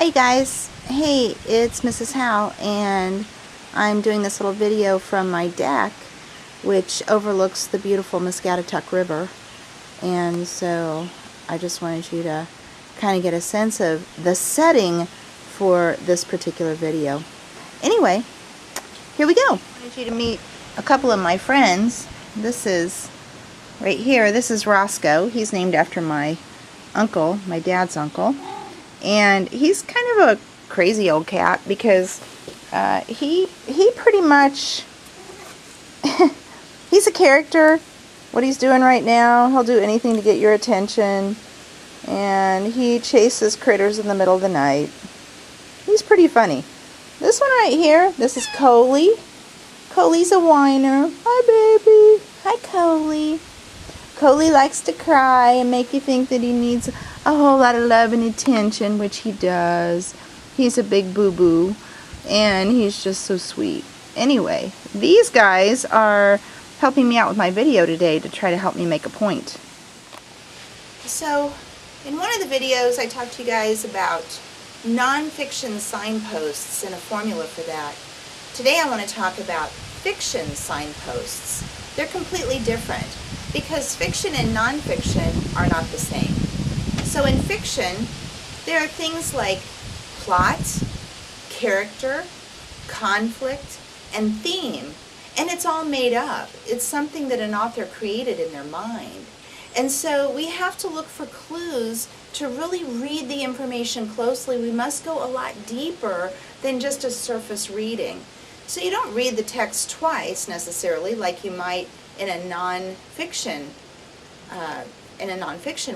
Hi guys, hey, it's Mrs. Howe, and I'm doing this little video from my deck which overlooks the beautiful Muscatatuck River, and so I just wanted you to kind of get a sense of the setting for this particular video. Anyway, here we go. I wanted you to meet a couple of my friends. This is right here, this is Roscoe. He's named after my uncle, my dad's uncle. And he's kind of a crazy old cat because he pretty much, he's a character. What he's doing right now, he'll do anything to get your attention. And he chases critters in the middle of the night. He's pretty funny. This one right here, this is Coley. Coley's a whiner. Hi, baby. Hi, Coley. Coley likes to cry and make you think that he needs a whole lot of love and attention, which he does. He's a big boo-boo, and he's just so sweet. Anyway, these guys are helping me out with my video today to try to help me make a point. So, in one of the videos, I talked to you guys about non-fiction signposts and a formula for that. Today I want to talk about fiction signposts. They're completely different, because fiction and non-fiction are not the same. So in fiction, there are things like plot, character, conflict, and theme. And it's all made up. It's something that an author created in their mind. And so we have to look for clues to really read the information closely. We must go a lot deeper than just a surface reading. So you don't read the text twice necessarily, like you might in a non-fiction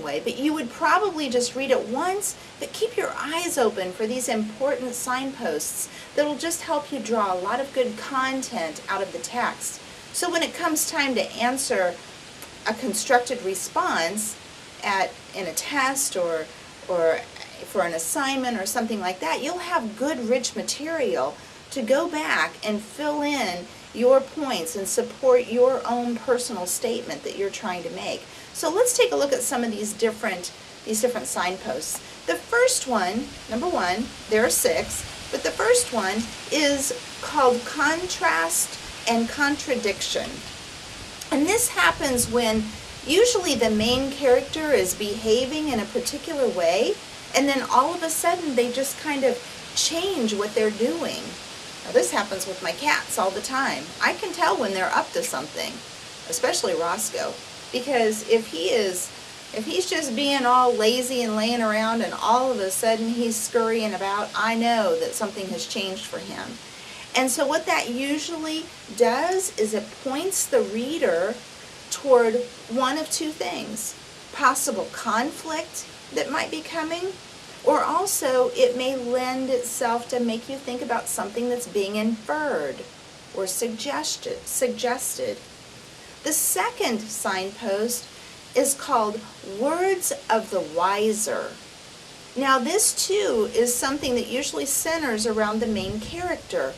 way, but you would probably just read it once, but keep your eyes open for these important signposts that'll just help you draw a lot of good content out of the text. So when it comes time to answer a constructed response in a test or for an assignment or something like that, you'll have good rich material to go back and fill in your points and support your own personal statement that you're trying to make. So let's take a look at some of these different signposts. The first one, number one, there are 6, but the first one is called contrast and contradiction. And this happens when usually the main character is behaving in a particular way, and then all of a sudden they just kind of change what they're doing. Now, this happens with my cats all the time. I can tell when they're up to something, especially Roscoe, because if he's just being all lazy and laying around and all of a sudden he's scurrying about, I know that something has changed for him. And so what that usually does is it points the reader toward one of two things: possible conflict that might be coming, or also it may lend itself to make you think about something that's being inferred or suggested. The second signpost is called words of the wiser. Now this too is something that usually centers around the main character.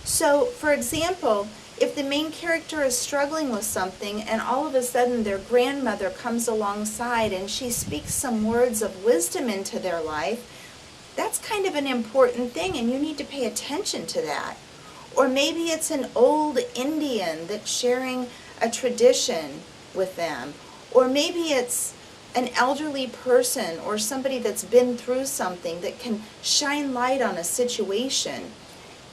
So for example, if the main character is struggling with something and all of a sudden their grandmother comes alongside and she speaks some words of wisdom into their life, that's kind of an important thing and you need to pay attention to that. Or maybe it's an old Indian that's sharing a tradition with them. Or maybe it's an elderly person or somebody that's been through something that can shine light on a situation.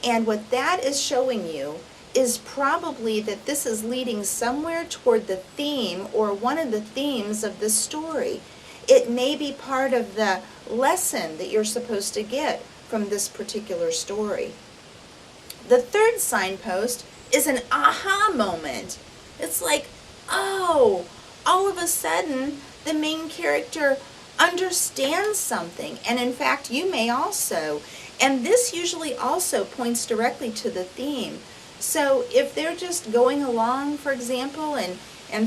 And what that is showing you is probably that this is leading somewhere toward the theme or one of the themes of the story. It may be part of the lesson that you're supposed to get from this particular story. The third signpost is an aha moment. It's like, oh, all of a sudden the main character understands something, and in fact you may also. And this usually also points directly to the theme. So if they're just going along, for example, and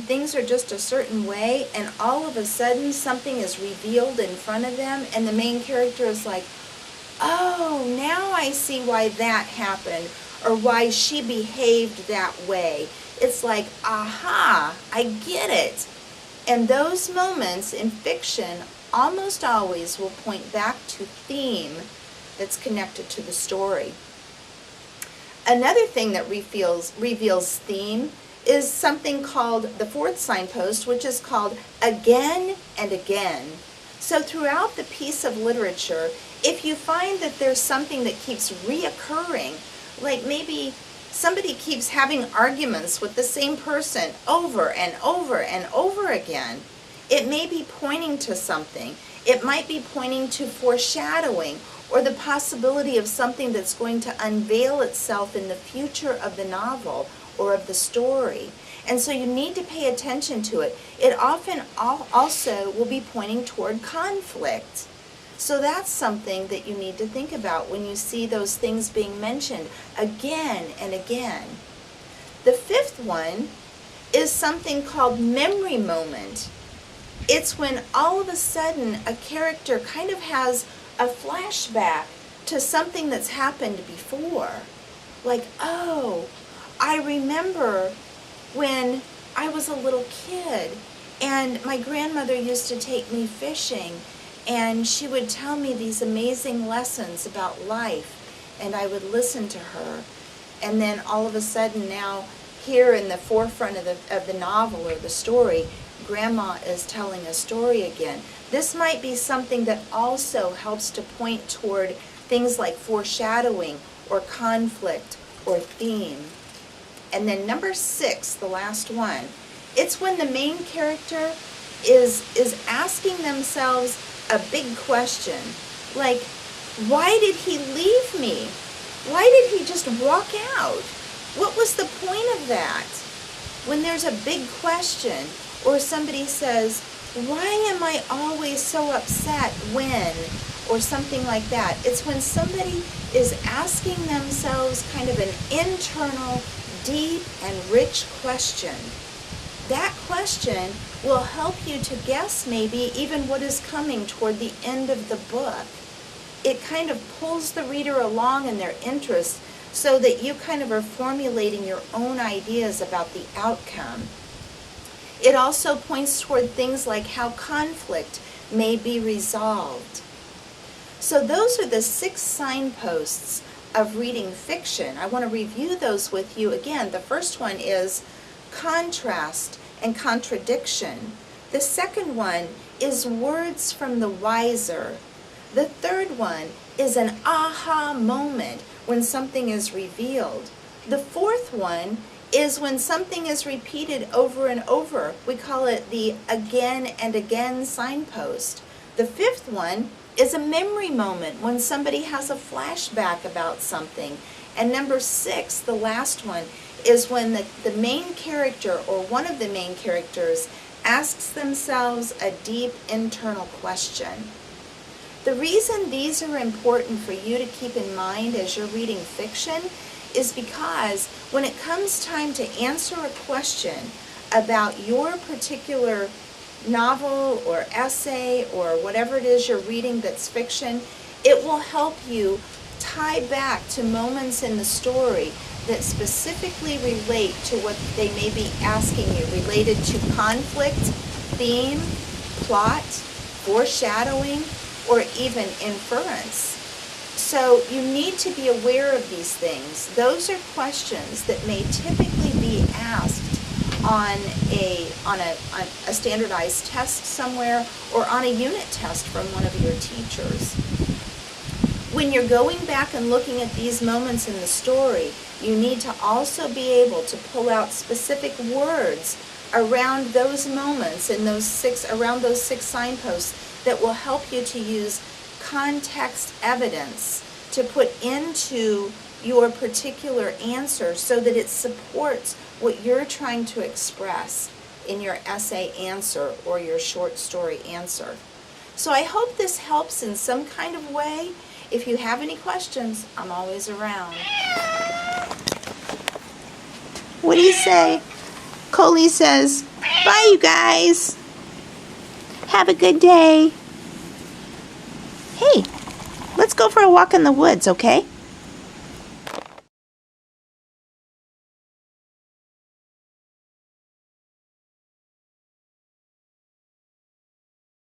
things are just a certain way, and all of a sudden something is revealed in front of them, and the main character is like, oh, now I see why that happened, or why she behaved that way. It's like, aha, I get it. And those moments in fiction almost always will point back to theme that's connected to the story. Another thing that reveals theme is something called the fourth signpost, which is called again and again. So throughout the piece of literature, if you find that there's something that keeps reoccurring, like maybe somebody keeps having arguments with the same person over and over and over again, it may be pointing to something. It might be pointing to foreshadowing or the possibility of something that's going to unveil itself in the future of the novel or of the story. And so you need to pay attention to it. It often also will be pointing toward conflict. So that's something that you need to think about when you see those things being mentioned again and again. The fifth one is something called memory moment. It's when all of a sudden a character kind of has a flashback to something that's happened before. Like, oh, I remember when I was a little kid and my grandmother used to take me fishing, and she would tell me these amazing lessons about life, and I would listen to her. And then all of a sudden now, here in the forefront of the novel or the story, Grandma is telling a story again. This might be something that also helps to point toward things like foreshadowing or conflict or theme. And then number 6, the last one, it's when the main character is asking themselves a big question, like, why did he leave me? Why did he just walk out? What was the point of that? When there's a big question, or somebody says, why am I always so upset when, or something like that. It's when somebody is asking themselves kind of an internal, deep and rich question. That question will help you to guess maybe even what is coming toward the end of the book. It kind of pulls the reader along in their interest so that you kind of are formulating your own ideas about the outcome. It also points toward things like how conflict may be resolved. So those are the 6 signposts of reading fiction. I want to review those with you again. The first one is contrast and contradiction. The second one is words from the wiser. The third one is an aha moment when something is revealed. The fourth one is when something is repeated over and over. We call it the again and again signpost. The fifth one is a memory moment when somebody has a flashback about something. And number 6, the last one, is when the main character or one of the main characters asks themselves a deep internal question. The reason these are important for you to keep in mind as you're reading fiction is because when it comes time to answer a question about your particular novel or essay or whatever it is you're reading that's fiction, it will help you tie back to moments in the story that specifically relate to what they may be asking you, related to conflict, theme, plot, foreshadowing, or even inference. So you need to be aware of these things. Those are questions that may typically be asked on a standardized test somewhere or on a unit test from one of your teachers. When you're going back and looking at these moments in the story, you need to also be able to pull out specific words around those moments and around those 6 signposts that will help you to use context evidence to put into your particular answer so that it supports what you're trying to express in your essay answer or your short story answer. So I hope this helps in some kind of way. If you have any questions, I'm always around. What do you say? Coley says, bye you guys. Have a good day. Hey, let's go for a walk in the woods, okay?